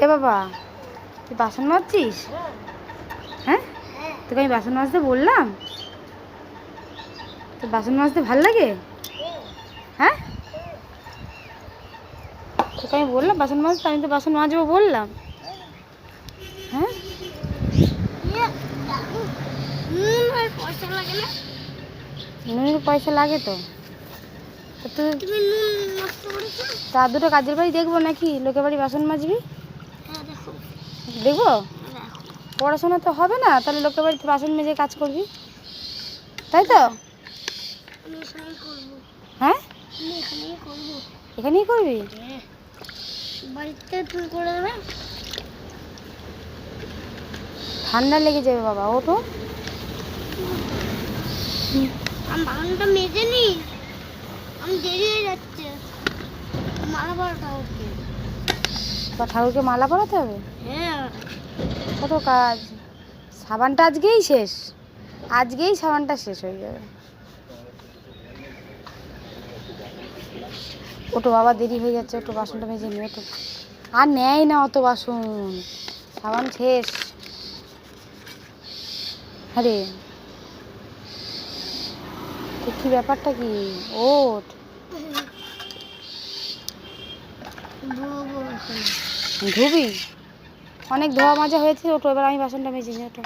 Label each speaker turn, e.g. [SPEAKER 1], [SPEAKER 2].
[SPEAKER 1] এ বাবা, তুই বাসন মাজছিস? হ্যাঁ, তোকে আমি বাসন মাজতে বললাম? তোর বাসন মাজতে ভাল লাগে? হ্যাঁ, তোকে আমি বললাম বাসন মাজতে? আমি তো বাসন মাজবো বললাম। হ্যাঁ, নুনের পয়সা লাগে তো। তা দুটো কাজের বাড়ি দেখবো নাকি লোকের বাড়ি বাসন মাজবি? দেখবো। পড়াশোনা তো হবে না, তাহলে লোকের বাড়িতে বাসন মেজে কাজ করবি, তাই তো? হ্যাঁ, এখানেই করবি? ঠান্ডা লেগে যাবে বাবা, ওঠো।
[SPEAKER 2] বাসনটা মেজে নি, আমি দেরি হয়ে যাচ্ছে। মালা পরাতে হবে।
[SPEAKER 1] বা ঠাকুরকে মালা পরাতে হবে?
[SPEAKER 2] হ্যাঁ,
[SPEAKER 1] কত কাজ। সাবানটা আজকেই শেষ, আজকেই সাবানটা শেষ হয়ে যাবে। ওটো বাবা, দেরি হয়ে যাচ্ছে, ওটো বাসনটা মেজে নি, ওটো। আর নেয় না অত বাসন, সাবান শেষ। আরে কি ব্যাপারটা কি? ওঠ। ধুবি? অনেক ধোয়া মাজা হয়েছে, ওটো। এবার আমি বাসনটা মেজে নিই, ওটো।